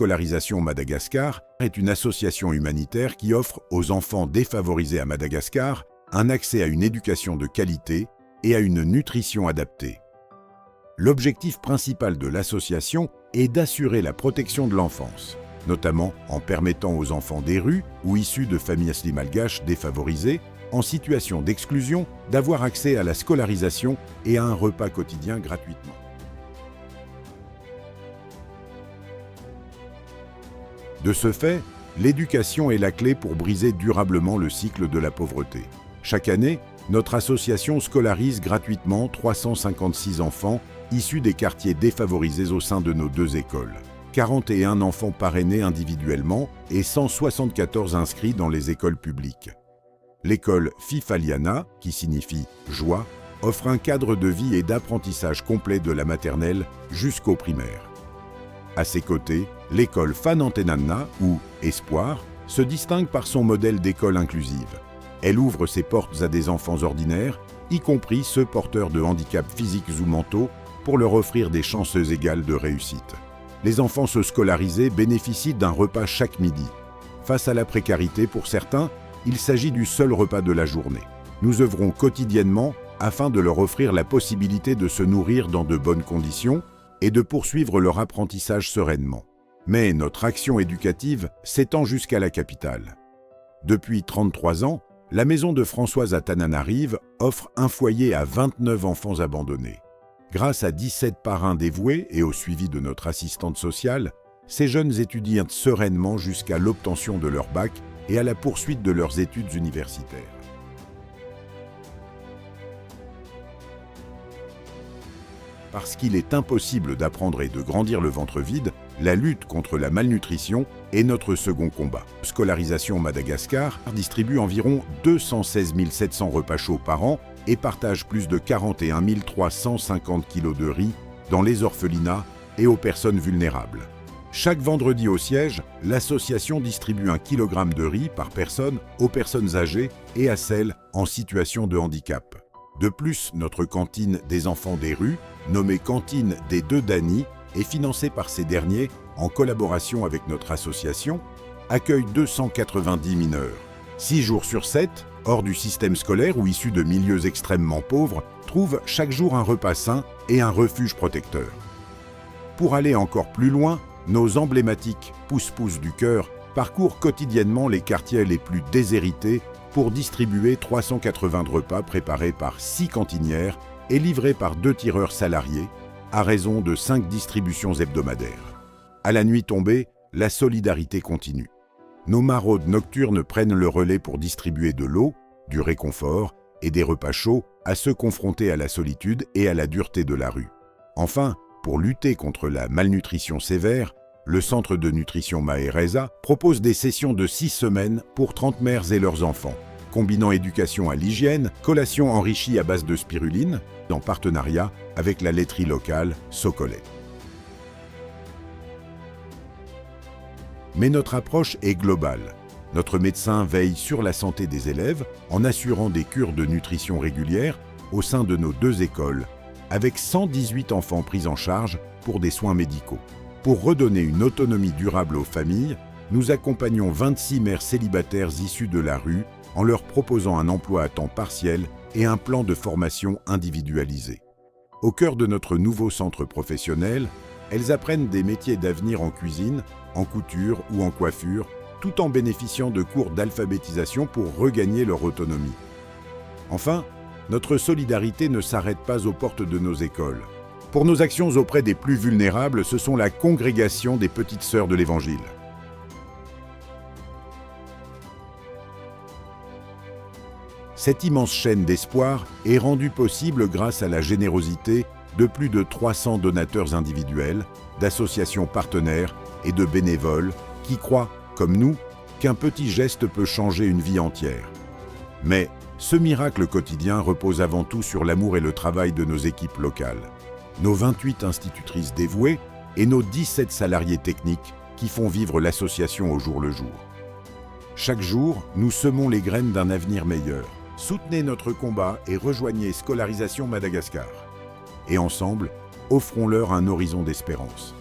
Scolarisation Madagascar est une association humanitaire qui offre aux enfants défavorisés à Madagascar un accès à une éducation de qualité et à une nutrition adaptée. L'objectif principal de l'association est d'assurer la protection de l'enfance, notamment en permettant aux enfants des rues ou issus de familles malgaches défavorisées, en situation d'exclusion, d'avoir accès à la scolarisation et à un repas quotidien gratuitement. De ce fait, l'éducation est la clé pour briser durablement le cycle de la pauvreté. Chaque année, notre association scolarise gratuitement 356 enfants issus des quartiers défavorisés au sein de nos 2 écoles. 41 enfants parrainés individuellement et 174 inscrits dans les écoles publiques. L'école Fifaliana, qui signifie « joie », offre un cadre de vie et d'apprentissage complet de la maternelle jusqu'au primaire. À ses côtés, l'école Fanantenana, ou Espoir, se distingue par son modèle d'école inclusive. Elle ouvre ses portes à des enfants ordinaires, y compris ceux porteurs de handicaps physiques ou mentaux, pour leur offrir des chances égales de réussite. Les enfants scolarisés bénéficient d'un repas chaque midi. Face à la précarité pour certains, il s'agit du seul repas de la journée. Nous œuvrons quotidiennement afin de leur offrir la possibilité de se nourrir dans de bonnes conditions et de poursuivre leur apprentissage sereinement. Mais notre action éducative s'étend jusqu'à la capitale. Depuis 33 ans, la maison de Françoise à Tananarive offre un foyer à 29 enfants abandonnés. Grâce à 17 parrains dévoués et au suivi de notre assistante sociale, ces jeunes étudient sereinement jusqu'à l'obtention de leur bac et à la poursuite de leurs études universitaires. Parce qu'il est impossible d'apprendre et de grandir le ventre vide, la lutte contre la malnutrition est notre second combat. Scolarisation Madagascar distribue environ 216 700 repas chauds par an et partage plus de 41 350 kg de riz dans les orphelinats et aux personnes vulnérables. Chaque vendredi au siège, l'association distribue 1 kg de riz par personne aux personnes âgées et à celles en situation de handicap. De plus, notre cantine des enfants des rues, nommée Cantine des 2 Dany, est financée par ces derniers en collaboration avec notre association, accueille 290 mineurs. 6 jours sur 7, hors du système scolaire ou issus de milieux extrêmement pauvres, trouvent chaque jour un repas sain et un refuge protecteur. Pour aller encore plus loin, nos emblématiques pousse-pousse du cœur parcourent quotidiennement les quartiers les plus déshérités pour distribuer 380 repas préparés par 6 cantinières et livrés par 2 tireurs salariés, à raison de 5 distributions hebdomadaires. À la nuit tombée, la solidarité continue. Nos maraudes nocturnes prennent le relais pour distribuer de l'eau, du réconfort et des repas chauds à ceux confrontés à la solitude et à la dureté de la rue. Enfin, pour lutter contre la malnutrition sévère, le centre de nutrition Mahereza propose des sessions de 6 semaines pour 30 mères et leurs enfants, combinant éducation à l'hygiène, collation enrichie à base de spiruline, en partenariat avec la laiterie locale Socolet. Mais notre approche est globale. Notre médecin veille sur la santé des élèves en assurant des cures de nutrition régulières au sein de nos 2 écoles, avec 118 enfants pris en charge pour des soins médicaux. Pour redonner une autonomie durable aux familles, nous accompagnons 26 mères célibataires issues de la rue en leur proposant un emploi à temps partiel et un plan de formation individualisé. Au cœur de notre nouveau centre professionnel, elles apprennent des métiers d'avenir en cuisine, en couture ou en coiffure, tout en bénéficiant de cours d'alphabétisation pour regagner leur autonomie. Enfin, notre solidarité ne s'arrête pas aux portes de nos écoles. Pour nos actions auprès des plus vulnérables, ce sont la congrégation des Petites Sœurs de l'Évangile. Cette immense chaîne d'espoir est rendue possible grâce à la générosité de plus de 300 donateurs individuels, d'associations partenaires et de bénévoles qui croient, comme nous, qu'un petit geste peut changer une vie entière. Mais ce miracle quotidien repose avant tout sur l'amour et le travail de nos équipes locales, nos 28 institutrices dévouées et nos 17 salariés techniques qui font vivre l'association au jour le jour. Chaque jour, nous semons les graines d'un avenir meilleur. Soutenez notre combat et rejoignez Scolarisation Madagascar. Et ensemble, offrons-leur un horizon d'espérance.